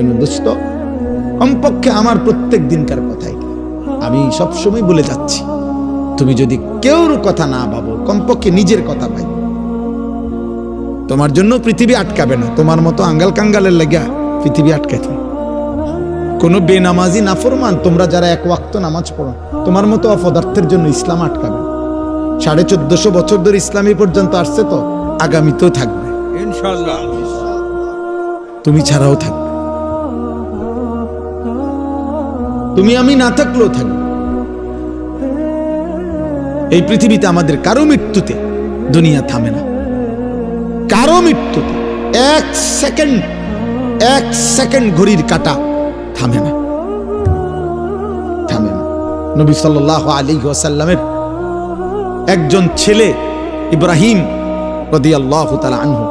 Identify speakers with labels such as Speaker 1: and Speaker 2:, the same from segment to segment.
Speaker 1: এজন্য দোস্ত, কমপক্ষে আমার প্রত্যেক দিনকার কথাই আমি সবসময় বলে যাচ্ছি, তুমি যদি কেউর কথা না ভাবো, কমপক্ষে নিজের কথা ভাই। তোমার জন্য পৃথিবী আটকাবে না, তোমার মতো আঙ্গাল কাঙ্গালের লেগা পৃথিবী আটকাতে। কোন বেনামাজি নাফরমান তোমরা যারা এক ওয়াক্ত নামাজ পড়ো, তোমার মতো অপদার্থের জন্য ইসলাম আটকাবে। 1450 বছর ধরে ইসলামী পর্যন্ত আসছে, তো আগামীতেও থাকবে ইনশাআল্লাহ, তুমি ছাড়াও থাকবে, তুমি আমি না থাকলেও থাকবে। এই পৃথিবীতে আমাদের কারো মৃত্যুতে দুনিয়া থামে না, কারো মৃত্যুতে এক সেকেন্ড ঘড়ির কাঁটা থামে না, থামে না। নবী সাল্লাল্লাহু আলাইহি ওয়াসাল্লামের একজন ছেলে ইব্রাহিম রাদিয়াল্লাহু তাআলা আনহু,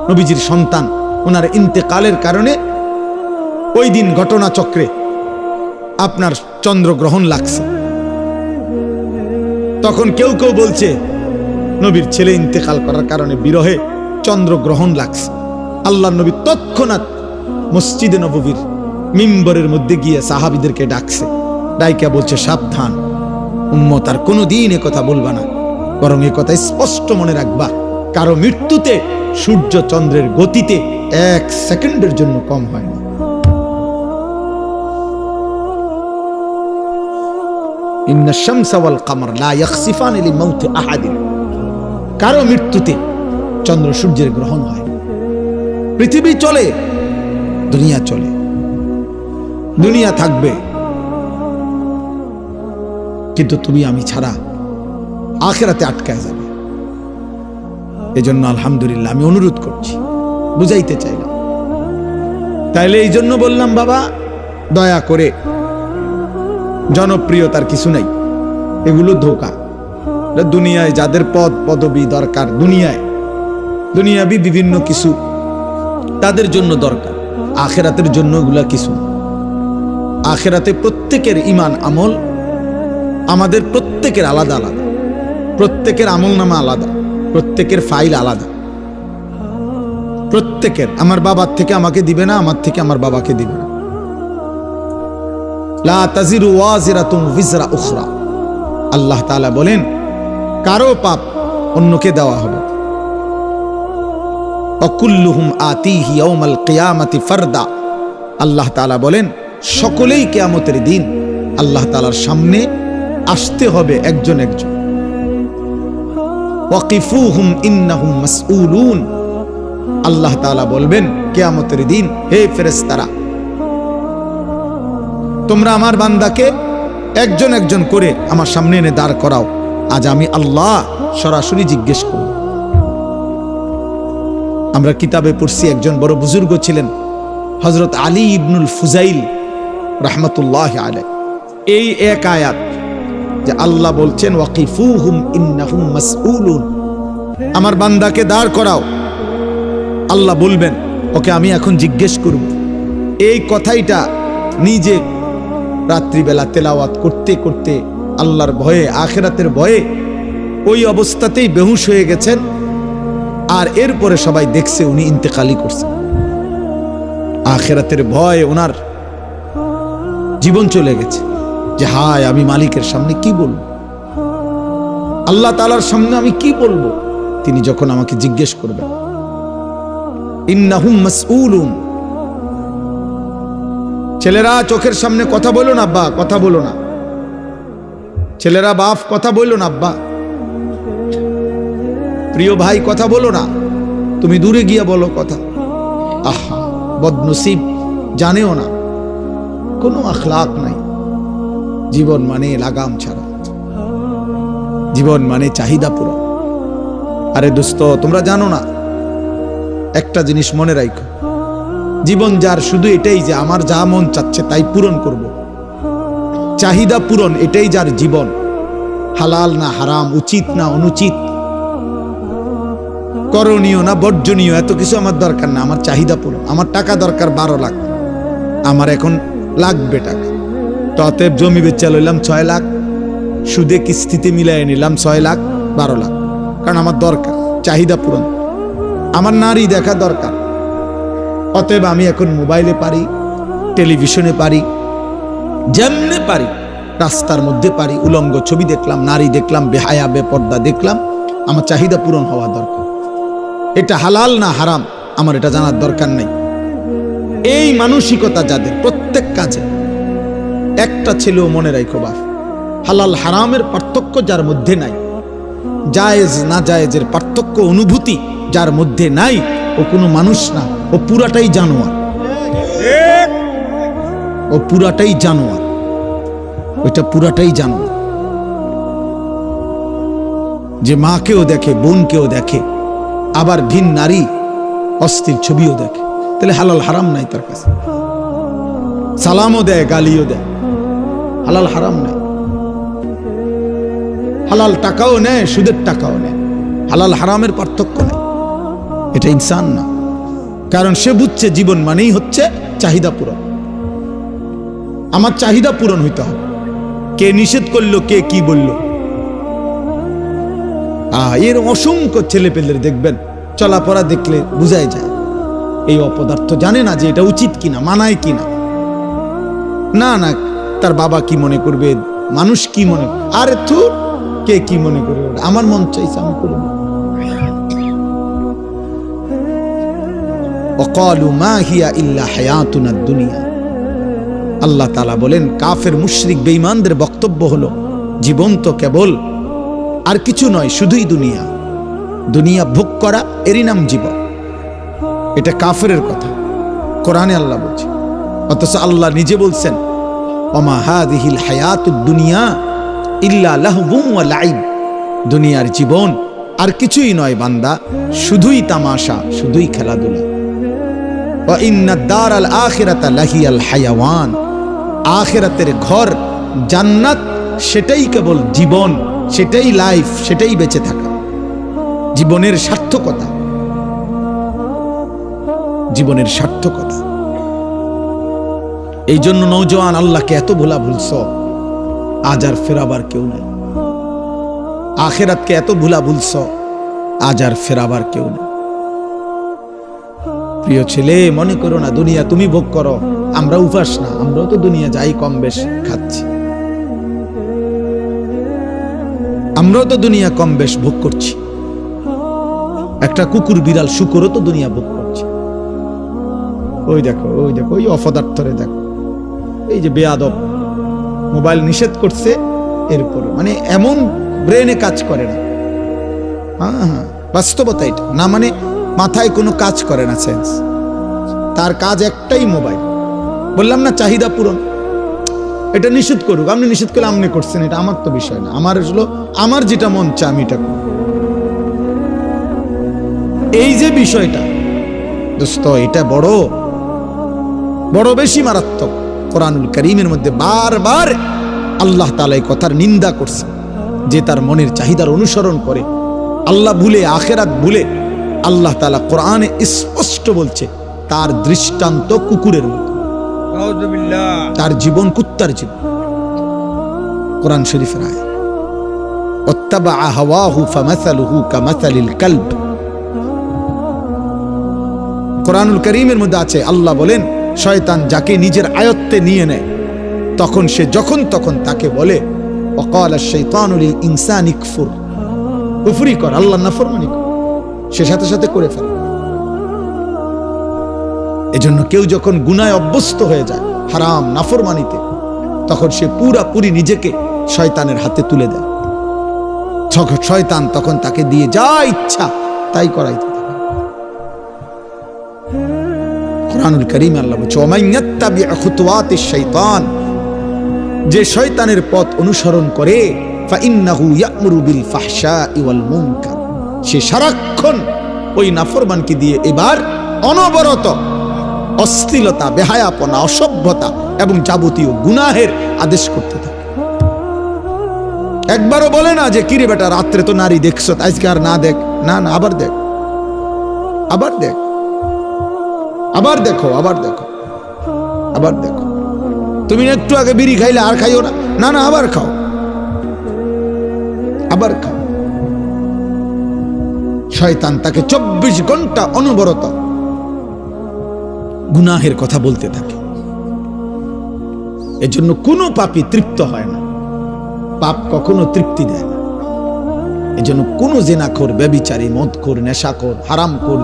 Speaker 1: নবীজির সন্তান, ওনার ইন্তেকালের কারণে ওই দিন ঘটনাচক্রে আপনার চন্দ্রগ্রহণ লাগছে। তখন কেউ কেউ বলছে নবীর ছেলে ইন্তেকাল করার কারণে বিরহে চন্দ্রগ্রহণ লাগছে। আল্লাহর নবী তৎক্ষণাৎ মসজিদে নববীর মিম্বরের মধ্যে গিয়ে সাহাবীদেরকে ডাকছে, ডাইকা বলছে, সাবধান উম্মত, আর কোনোদিন এ কথা বলবা না, বরং এ কথা স্পষ্ট মনে রাখবা, কারো মৃত্যুতে সূর্য চন্দ্রের গতিতে এক সেকেন্ডের জন্য কম হয় না। ইন্না শামসা ওয়াল কামার লা ইয়াখসিফান লিমাউতি আহাদিন, কারো মৃত্যুতে চন্দ্র সূর্যের গ্রহণ হয়। পৃথিবী চলে, দুনিয়া চলে, দুনিয়া থাকবে, কিন্তু তুমি আমি ছাড়া আখিরাতে আটকায় যাবে। এজন্য আলহামদুলিল্লাহ আমি অনুরোধ করছি, বুঝাইতে চাইলাম। তাইলে এই জন্য বললাম, বাবা দয়া করে, জনপ্রিয়তার কিছু নাই, এগুলো ধোঁকা। দুনিয়ায় যাদের পদ পদবি দরকার, দুনিয়াবি বিভিন্ন কিছু তাদের জন্য দরকার, আখিরাতের জন্য এগুলা কিছু। আখিরাতে প্রত্যেকের ঈমান আমল আমাদের প্রত্যেকের আলাদা আলাদা, প্রত্যেকের আমলনামা আলাদা, প্রত্যেকের ফাইল আলাদা, প্রত্যেকের। আমার বাবার থেকে আমাকে দিবে না, আমার থেকে আমার বাবাকে দিবে না। লা তাজিরু ওয়াজিরাতুন বিজরা উখরা, আল্লাহ তাআলা বলেন কারো পাপ অন্যকে দেওয়া হবে। অকুল্লুহুম আতিহি ইয়াউমাল কিয়ামাতি ফারদা, আল্লাহ তাআলা বলেন সকলেই কিয়ামতের দিন আল্লাহ তাআলার সামনে আসতে হবে একজন একজন। ওয়াকিফুহুম ইন্নাহুম মাসউলুন, আল্লাহ তাআলা বলবেন কিয়ামতের দিন, হে ফেরেশতারা, তোমরা আমার বান্দাকে একজন একজন করে আমার সামনে এনে দাঁড় করাও, আজ আমি আল্লাহ সরাসরি জিজ্ঞেস করব। আমরা কিতাবে পড়ছি, একজন বড় বুজুর্গ ছিলেন হযরত আলী ইবনুল ফুজাইল রাহমাতুল্লাহি আলাইহি, এই এক আয়াত যে আল্লাহ বলছেন ওয়াকিফুহুম ইন্নাহুম মাসউলুন, আমার বান্দাকে দাঁড় করাও, আল্লাহ বলবেন ওকে আমি এখন জিজ্ঞেস করব। এই কথাইটা নিজে রাত্রিবেলা তেলাওয়াত করতে করতে আল্লাহর ভয়ে, আখিরাতের ভয়ে ওই অবস্থাতেই বেহুশ হয়ে গেছেন। আর এরপরে সবাই দেখছে উনি ইন্তেকালই করছেন। আখিরাতের ভয় ওনার জীবন চলে গেছে, যে হায় আমি মালিকের সামনে কি বলবো, আল্লাহ তাআলার সামনে আমি কি বলবো তিনি যখন আমাকে জিজ্ঞেস করবেন। ইন্নাহুম মাসউলুন, ছেলেরা চোখের সামনে কথা বলো না আব্বা, কথা বলো না, ছেলেরা বাপ কথা বলো না আব্বা, প্রিয় ভাই কথা বলো না, তুমি দূরে গিয়ে বলো কথা। আহা বদনসিব, জানেও না, কোনো আখলাক নাই। জীবন মানে লাগাম ছাড়া, জীবন মানে চাহিদা পূরণ। আরে দোস্ত, তোমরা জানো না, একটা জিনিস মনে রাখো, জীবন যার শুধু এটাই যে আমার যা মন চাচ্ছে তাই পূরণ করব, চাহিদা পূরণ, এটাই যার জীবন। হালাল না হারাম, উচিত না অনুচিত, করণীয় না বর্জনীয়, এত কিছু আমার দরকার না, আমার চাহিদা পূরণ। আমার টাকা দরকার 12 লাখ, আমার এখন লাগবে টাকা, তো অতএব জমি বেচা লইলাম 6 লাখ, সুদে কিস্তিতে মিলাই নিলাম 6 লাখ 12 লাখ, কারণ আমার দরকার, চাহিদা পূরণ। আমার নারী দেখা দরকার, অতএব আমি এখন মোবাইলে পারি টেলিভিশনে পারি, যেমনে পারি, রাস্তার মধ্যে পারি, উলঙ্গ ছবি দেখলাম, নারী দেখলাম, বেহায়া বেপর্দা দেখলাম, আমার চাহিদা পূরণ হওয়া দরকার। এটা হালাল না হারাম আমার এটা জানার দরকার নেই। এই মানসিকতা যাদের প্রত্যেক কাজে, একটা ছেলেও মনে রাখো বাপ, হালাল হারামের পার্থক্য যার মধ্যে নাই, জায়েজ না জায়েজের পার্থক্য অনুভূতি যার মধ্যে নাই, ও কোনো মানুষ না, ও পুরাটাই জানোয়ার। ও পুরাটাই জানোয়ার, ওইটা পুরাটাই জানোয়ার। যে মাকেও দেখে, বোনকেও দেখে, আবার ভিন নারী অস্থির ছবিও দেখে, তাহলে হালাল হারাম নাই তার কাছে। সালামও দেয়, গালিও দেয়, হালাল হারাম নাই। হালাল টাকাও নেয়, সুদের টাকাও নেয়, হালাল হারামের পার্থক্য নেই। এটা ইনসান না, কারণ সে বুঝছে জীবন মানেই হচ্ছে চাহিদা পূরণ। আমার চাহিদা পূরণ হইতে হবে। কে নিষেধ করলো, কে কি বলল? এর অসংখ্য ছেলে পেলের দেখবেন চলাপড়া দেখলে বুঝাই যায় এই অপদার্থ জানে না যে এটা উচিত কিনা, মানায় কিনা। না না, তার বাবা কি মনে করবে, মানুষ কি মনে, আরে তু কে কি মনে করবে, আমার মন চাইছে আমি করব। ওয়াকালু মা হিয়া ইল্লা হায়াতুনাদ দুনিয়া। আল্লাহ তাআলা বলেন, কাফের মুশরিক বেঈমানদের বক্তব্য হলো জীবন তো কেবল আর কিছু নয়, শুধুই দুনিয়া। দুনিয়া ভোগ করা, এরই নাম জীবন। এটা কাফেরের কথা, কোরআনে আল্লাহ বলছে। অথচ আল্লাহ নিজে বলছেন, ওমা হাযিহিল হায়াতুদ দুনিয়া ইল্লা লাহবুন ওয়া লাইব। দুনিয়ার জীবন আর কিছুই নয় বান্দা, শুধুই তামাশা, শুধুই খেলাধুলা। ওয়া ইন্নাদ দারাল আখিরাতা লাহিয়াল হায়াওয়ান। আখিরাতের ঘর জান্নাত, সেটাই কেবল জীবন, সেটাই লাইফ, সেটাই বেঁচে থাকা, জীবনের সার্থকতা, জীবনের সার্থকতা। এই জন্য নওজোয়ান, আল্লাহকে এত ভোলা ভুলছ, আজ আর ফেরাবার কেউ নেই। আখিরাতকে এত ভোলা ভুলছ, আজ আর ফেরাবার কেউ নেই। প্রিয় ছেলে, মনে করো না দুনিয়া তুমি ভোগ করো, আমরা উপাস না, আমরাও তো দুনিয়া যাই কম বেশ খাচ্ছি, আমরাও তো দুনিয়া কম বেশ ভোগ করছি। একটা কুকুর, বিড়াল, শুকরও তো দুনিয়া ভোগ করছে। ওই দেখো, ওই দেখো, ওই অপদার্থরে দেখো, এই যে বেয়াদব, মোবাইল নিষেধ করছে, এরপরে মানে এমন ব্রেনে কাজ করে না। হ্যাঁ, বাস্তবতা এটা না, মানে মাথায় কোনো কাজ করে না, সেন্স। তার কাজ একটাই, মোবাইল। বললাম না চাহিদা পূরণ। এটা নিষেধ করুক, আপনি নিষেধ করলে আপনি করছেন, এটা আমার তো বিষয় না। আমার হলো আমার যেটা মন চায় আমি এটা করব। এই যে বিষয়টা দোস্ত, এটা বড় বড় বেশি মারাত্মক। কোরআনুল কারীমের মধ্যে বারবার আল্লাহ তাআলা এই কথার নিন্দা করছে, যে তার মনের চাহিদার অনুসরণ করে, আল্লাহ ভুলে, আখিরাত ভুলে। আল্লাহ তাআলা কোরআনে স্পষ্ট বলছে, তার দৃষ্টান্ত কুকুরের মতো, তার জীবন কুত্তার জীবন। কোরআন শরীফের আয়াত, ওয়াত্তাবা হাওয়াহু ফামাসালুহু কামাসালিল কালব। কোরআনুল কারীমের মধ্যে আছে, আল্লাহ বলেন, শয়তান যাকে নিজের আয়ত্তে নিয়ে নেয়, তখন সে যখন তখন তাকে বলে, ওয়াকালা শাইতানু লিল ইনসানি কফুর, কুফরি কর, আল্লাহর নাফরমানি কর, সে সাথে সাথে করে ফেলে। এজন্য কেউ যখন গুনায় অভ্যস্ত হয়ে যায়, হারাম নাফরমানিতে, তখন সে পুরাপুরি নিজেকে শয়তানের হাতে তুলে দেয়। শয়তান তখন তাকে দিয়ে যা ইচ্ছা তাই করাইতে থাকে। কোরআনুল কারীমে আল্লাহ বলছে, ওয়া মান ইয়াত্তাবি' খুতুওয়াতিশ শাইতান, যে শয়তানের পথ অনুসরণ করে, ফাইন্নাহু ইয়া'মুরু বিল ফাহশাই ওয়াল মুনকার, সে সারাক্ষণ ওই নাফরমানকে দিয়ে এবার অনবরত অশ্লীলতা, বেহায়াপনা, অসভ্যতা এবং যাবতীয় গুনাহের আদেশ করতে থাকে। একবারও বলে না যে কিরে বেটা রাত্রে তো নারী দেখছ, আজকে আর না দেখ, না না, আবার দেখ, আবার দেখ, আবার দেখো, আবার দেখো, আবার দেখো। তুমি একটু আগে বিড়ি খাইলে আর খাইও না, না না, আবার খাও, আবার খাও। শয়তান তাকে 24 ঘন্টা অনবরত গুনাহের কথা বলতে থাকে। এজন্য কোনো পাপী তৃপ্ত হয় না, পাপ কখনো তৃপ্তি দেয় না। এজন্য কোনো জেনাখোর, ব্যভিচারী, মদখোর, নেশাখোর, হারামখোর,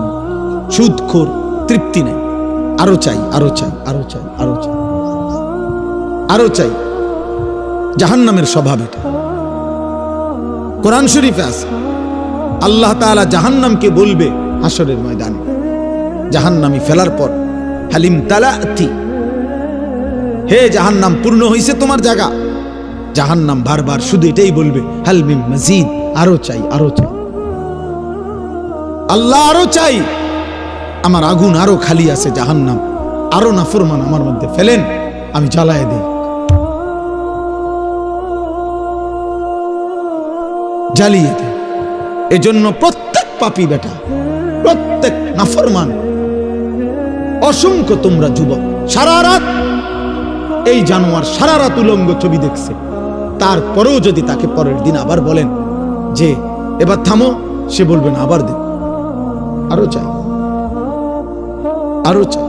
Speaker 1: সুদখোর তৃপ্তি নেই। আরো চাই, আরো চাই, আরো চাই, আরো চাই, আরো চাই। জাহান্নামের স্বভাব এটা। কোরআন শরীফে আছে আল্লাহ তাআলা জাহান্নামকে বলবে হাসরের ময়দানে, জাহান্নামী ফেলার পর, হালিম তালাতি, হে জাহান্নাম পূর্ণ হইছে তোমার জায়গা। জাহান্নাম বারবার শুধু এটাই বলবে, হাল মিন মাজিদ, আরো চাই, আরো চাই। আল্লাহ আরো চাই, আমার আগুন আরো খালি আছে, জাহান্নাম আরো নাফরমান আমার মধ্যে ফেলেন, আমি জ্বালায় দেই, জ্বালিয়ে দেই। এজন্য প্রত্যেক পাপী বেটা, প্রত্যেক নাফরমান, অসংখ্য তোমরা যুবক সারা রাত এই জানোয়ার সারা রাত উলঙ্গ ছবি দেখছে, তারপরেও যদি তাকে পরের দিন আবার বলেন যে এবার থামো, সে বলবে না, আবার দেব, আরো চাই, আরো চাই।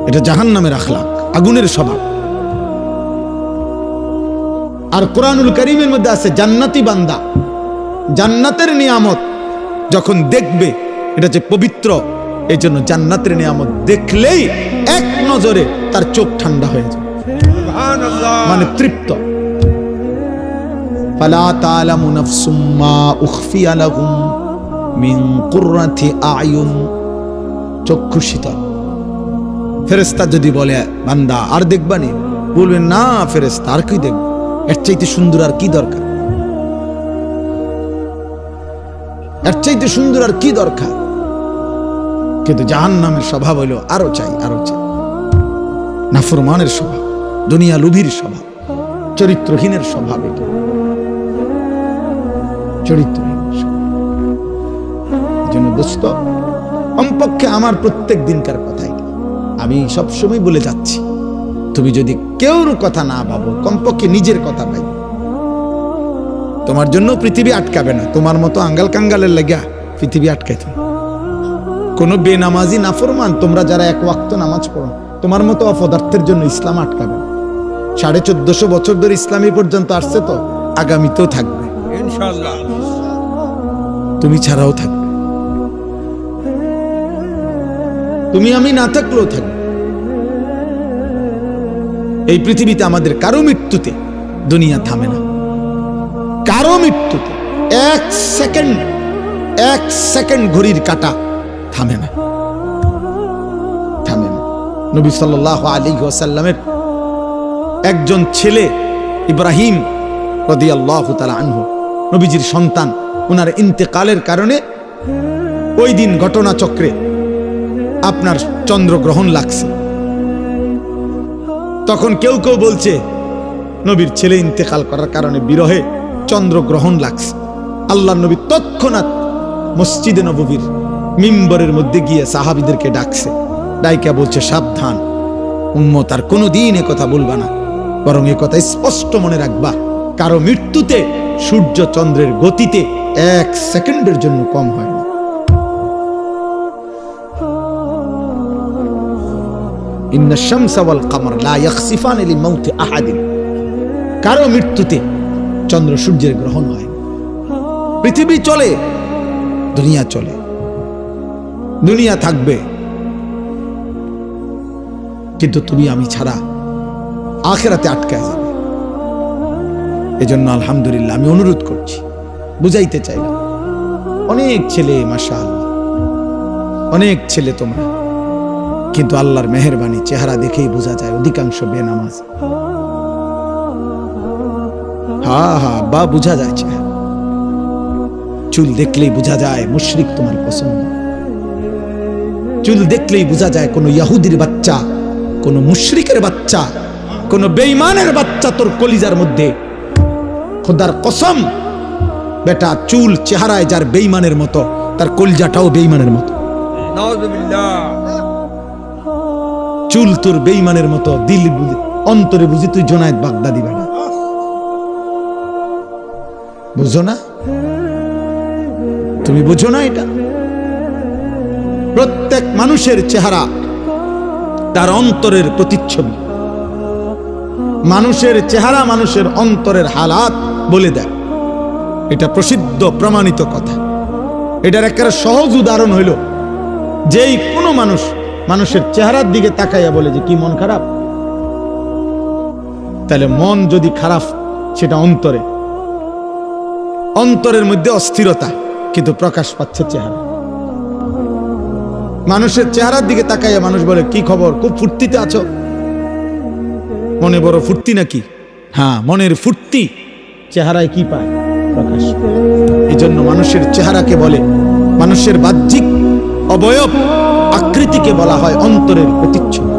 Speaker 1: এটা জাহান্নামের আখলাক, আগুনের স্বভাব। আর কোরআনুল কারীমের মধ্যে আছে জান্নাতি বান্দা, জান্নাতের নিয়ামত যখন দেখবে, এটা যে পবিত্র, এই জন্য জান্নাতের নিয়ামত দেখলেই এক নজরে তার চোখ ঠান্ডা হয়ে যায়, মানে তৃপ্ত। ফালা তা'লামু নাফসুম মা উখফিয়া লাহুম মিন কুররাতি আ'য়ুন, চক্ষু শীতল। ফেরেশতা যদি বলে বান্দা আর দেখবানি, বলবেন না ফেরেশতা আর কি দেখব, এর চাইতে সুন্দর আর কি দরকার, এর চাইতে সুন্দর আর কি দরকার। কিন্তু জাহান্নামের স্বভাব হইল আরো চাই, আরো চাই। নাফরমানের স্বভাব, দুনিয়া লোভীর স্বভাব, চরিত্রহীনের স্বভাব। এটা চরিত্রহীন স্বভাব। জন্য দোস্ত, কমপক্ষে আমার প্রত্যেক দিনকার কথা এটা আমি সবসময় বলে যাচ্ছি, তুমি যদি কেউর কথা না ভাবো, কমপক্ষে নিজের কথা ভাই। তোমার জন্য পৃথিবী আটকাবে না, তোমার মতো আঙ্গাল কাঙ্গালের লাগা পৃথিবী আটকাইতে। কোন বেনামাজি নাফরমান, তোমরা যারা এক ওয়াক্ত নামাজ পড়ো, তোমার মতো অপদার্থের জন্য ইসলাম আটকাবে। 1450 বছর ধরে ইসলামী পর্যন্ত আসছে, তো আগামীতেও থাকবে ইনশাআল্লাহ, তুমি ছাড়াও থাকবে, তুমি আমি না থাকলেও থাকবে। এই পৃথিবীতে আমাদের কারো মৃত্যুতে দুনিয়া থামে না, কারো মৃত্যুতে এক সেকেন্ড ঘড়ির কাঁটা থামে না, থামে না। নবী সাল্লাল্লাহু আলাইহি ওয়াসাল্লামের একজন ছেলে ইব্রাহিম রাদিয়াল্লাহু তাআলা আনহু, নবীজির সন্তান, ওনার ইন্তেকালের কারণে ওই দিন ঘটনাচক্রে আপনার চন্দ্রগ্রহণ লাগছে। তখন কেউ কেউ বলছে নবীর ছেলে ইন্তেকাল করার কারণে বিরহে চন্দ্রগ্রহণ লাগছে। আল্লাহর নবী তৎক্ষণাৎ মসজিদে নববীর মিম্বরের মধ্যে গিয়ে সাহাবীদেরকে ডাকছে, ডাইকা বলছে, সাবধান উম্মত, আর কোনোদিন এ কথা বলবা না, বরং এ কথা স্পষ্ট মনে রাখবা, কারো মৃত্যুতে সূর্য চন্দ্রের গতিতে 1 সেকেন্ডের জন্য কম হয় না। ইন্না শামসা ওয়াল কমর লা ইয়াখসিফান লিমাউতি আহাদিন, কারো মৃত্যুতে চন্দ্র সূর্যের গ্রহণ হয়। পৃথিবী চলে, দুনিয়া চলে, দুনিয়া থাকবে, কিন্তু তুমি আমি ছাড়া আখিরাতে আটকে যাবে। এজন্য আলহামদুলিল্লাহ আমি অনুরোধ করছি, বুঝাইতে চাইলাম, অনেক ছেলে মাশাআল্লাহ, অনেক ছেলে তোমরা, কিন্তু আল্লাহর মেহেরবানি চেহারা দেখেই বোঝা যায় অধিকাংশ বেনামাজ। বা বোঝা যায় চেহারা, চুল দেখলেই বোঝা যায় মুশরিক তোমার পছন্দ, চুল দেখলেই বোঝা যায় কোন ইহুদির বাচ্চা, কোন মুশরিকের বাচ্চা, কোন বেঈমানের বাচ্চা তোর কলিজার মধ্যে। খোদার কসম বেটা, চুল চেহারায় যার বেঈমানের মতো, তার কলিজাটাও বেঈমানের মতো। নাউযুবিল্লাহ। চুল তোর বেঈমানের মতো, দিল অন্তরে বুঝি তুই জোনায়েদ বাগদাদি বেটা, বুঝো না? তুমি বুঝো না এটা? প্রত্যেক মানুষের চেহারা তার অন্তরের প্রতিচ্ছবি, মানুষের চেহারা মানুষের অন্তরের হালাত বলে দেয়। এটা প্রসিদ্ধ প্রমাণিত কথা। এটার একটা সহজ উদাহরণ হইল, যেই কোনো মানুষ মানুষের চেহারার দিকে তাকাইয়া বলে যে কি মন খারাপ, তাহলে মন যদি খারাপ সেটা অন্তরের মধ্যে অস্থিরতা, কিন্তু প্রকাশ পাচ্ছে চেহারা। মানুষের চেহারার দিকে তাকাইয়া মানুষ বলে কি খবর, খুব ফুর্তিতে আছো, মনে বড় ফুর্তি নাকি? হ্যাঁ, মনের ফুর্তি চেহারায় কি পায়? প্রকাশ। এই জন্য মানুষের চেহারাকে বলে, মানুষের বাহ্যিক অবয়ব আকৃতিকে বলা হয় অন্তরের প্রতিচ্ছবি।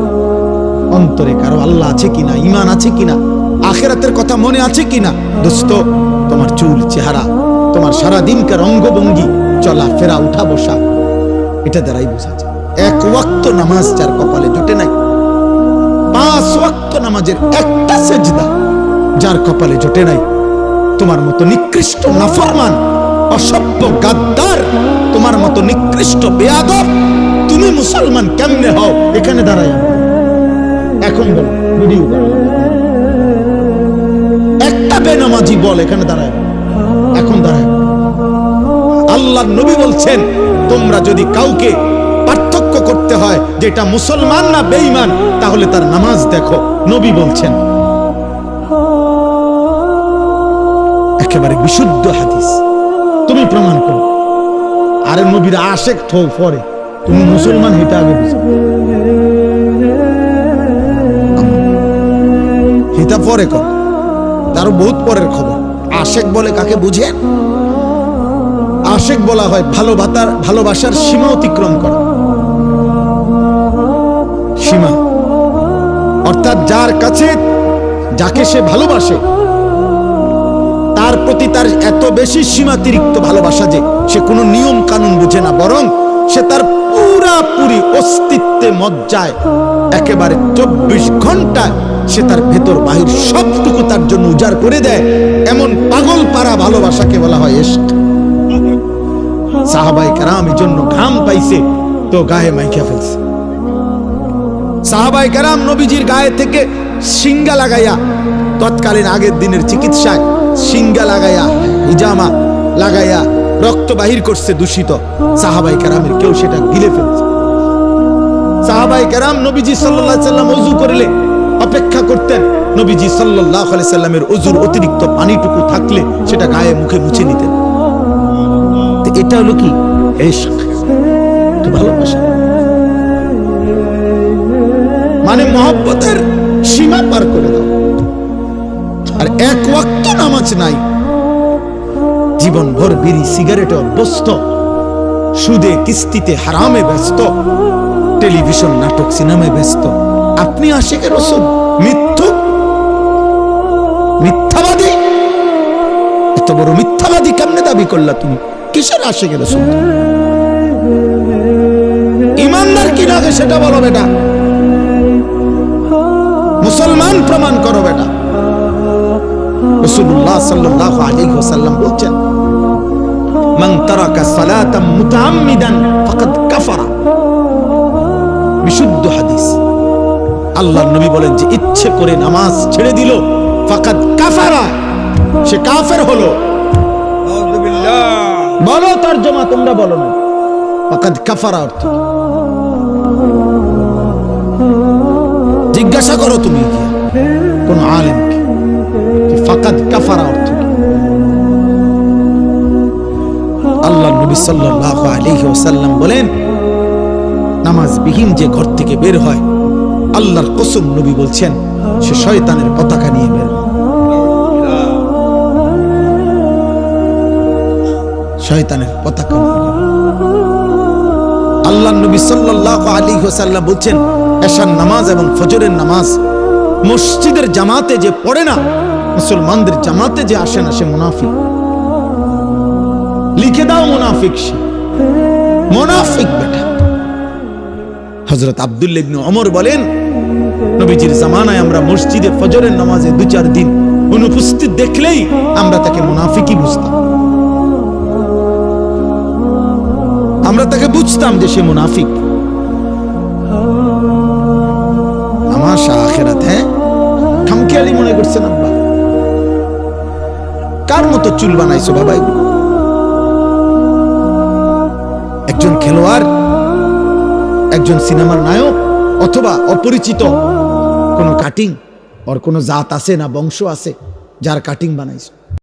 Speaker 1: অন্তরে কারো আল্লাহ আছে কিনা, ঈমান আছে কিনা, আখিরাতের কথা মনে আছে কিনা, দোস্ত তোমার চুল, চেহারা, তোমার সারাদিনকার অঙ্গভঙ্গি, চলা ফেরা, উঠা বসা, এটা দ্বারাই বোঝা যায়। এক ওয়াক্ত নামাজ যার কপালে জোটে নাই, 5 ওয়াক্ত নামাজের একটা সেজদা যার কপালে জোটে নাই, তোমার মতো নিকৃষ্ট নাফরমান, অসভ্য, গাদ্দার, তোমার মতো নিকৃষ্ট বেয়াদব তুমি মুসলমান কেমনে হও? এখানে দাঁড়াই এখন বল, ভিডিও একটা বেনামাজি বল এখানে দাঁড়ায়, এখন দাঁড়ায়। আল্লাহর নবী বলছেন, তোমরা যদি কাউকে পার্থক্য করতে হয় যেটা মুসলমান না বেঈমান, তাহলে তার নামাজ দেখো। নবী বলছেন, একেবারে বিশুদ্ধ হাদিস, তুমি প্রমাণ করো। আরে নবীর আশেক থো পরে, তুমি মুসলমান এটা আগে বুঝো, এটা পরে কর, তারও বহুত পরের খবর। আশেক বলে কাকে বুঝেন? আশেক বলা হয় ভালোবাসার সীমা অতিক্রম করা। সীমা অর্থাৎ যার কাছে যাকে সে ভালোবাসে তার প্রতি তার এত বেশি সীমাতিরিক্ত ভালোবাসা যে সে কোনো নিয়ম কানুন বুঝে না, বরং সে তার পুরাপুরি অস্তিত্বে মজ্জায় একেবারে 24 ঘন্টা সে তার ভেতর বাহির সবটুকু তার জন্য উজাড় করে দেয়। এমন পাগল পারা ভালোবাসাকে বলা হয় ইশক। সাহাবায়ে কেরাম এই জন্য ঘাম পাইছে তো গায়ে মাইখা ফেলছে। সাহাবায়ে কেরাম নবীজির গায়ে থেকে শিঙ্গা লাগাইয়া, তৎকালীন আগের দিনের চিকিৎসায় শিঙ্গা লাগাইয়া, হিজামা লাগাইয়া রক্ত বাহির করছে দূষিত। সাহাবায়ে কেরামের কেউ সেটা গিলে ফেলছে। সাহাবায়ে কেরাম নবীজি সাল্লাল্লাহু আলাইহি সাল্লাম ওযু করলে অপেক্ষা করতেন, নবীজি সাল্লাল্লাহু আলাইহি সাল্লামের ওযুর অতিরিক্ত পানিটুকু থাকলে সেটা গায়ে মুখে মুছে নিতেন। এটা হলো কি? ইশক, ভালোবাসা, মানে মহব্বতের সীমা পার করে দাও। আর এক ওয়াক্ত নামাজ নাই, জীবন ভর বিড়ি সিগারেটে অভ্যস্ত, সুদে কিস্তিতে হারামে ব্যস্ত, টেলিভিশন নাটক সিনেমায় ব্যস্ত। আপনি আশিকে রাসূল, মিথ্যাবাদী, এত বড় মিথ্যাবাদী কেমনে দাবি করলা তুমি? কিসের আশিকে রাসূল? ইমানদার কি লাগে সেটা বলো বেটা, মুসলমান প্রমাণ করো বেটা। রাসূলুল্লাহ সাল্লাল্লাহু আলাইহি ওয়াসাল্লাম বলেন, মান তারাকা সালাতাম মুতাআম্মিদান ফাকাদ কাফারা। বিশুদ্ধ হাদিস। আল্লাহর নবী বলেন যে ইচ্ছে করে নামাজ ছেড়ে দিল, ফাকাদ কাফারা, সে কাফের হলো। আউযুবিল্লাহ। বলো তরজমা, তোমরা বলো না। ফাকাদ কাফারা অর্থ কি? জিজ্ঞাসা করো তুমি কোন আলেমকে যে ফাকাদ কাফারা অর্থ কি? আল্লাহর নবী সাল্লাল্লাহু আলাইহি ওয়াসাল্লাম বলেন, নামাজবিহীন যে ঘর থেকে বের হয়, আল্লাহর কসম নবী বলছেন সে শয়তানের পতাকা নিয়ে বের হয়। শয়তানের পতাকা নিয়ে বের হয়। আল্লাহর নবী সাল্লাল্লাহু আলাইহি ওয়াসাল্লাম বলছেন, এশার নামাজ এবং ফজরের নামাজ মসজিদের জামাতে যে পড়ে না, মুসলমানদের জামাতে যে আসে না, সে মুনাফিক। লিখে দাও মুনাফিক, সে মুনাফিক বেটা। হযরত আব্দুল্লাহ ইবনে ওমর বলেন, নবীজির জামানায় আমরা মসজিদে ফজরের নামাজে 2-4 দিন অনুপস্থিত দেখলেই আমরা তাকে মুনাফিকই বুঝতাম। আমরা তাকে বুঝতাম যে সে মুনাফিক। আমার আখিরাত, হ্যাঁ, খামখেয়ালি করছেন আব্বা? কার মতো চুল বানাইছো বাবা? এগুলো একজন খেলোয়াড়, একজন সিনেমার নায়ক, অথবা অপরিচিত কোনো কাটিং? ওর কোনো জাত আছে না বংশ আছে যার কাটিং বানাইছো?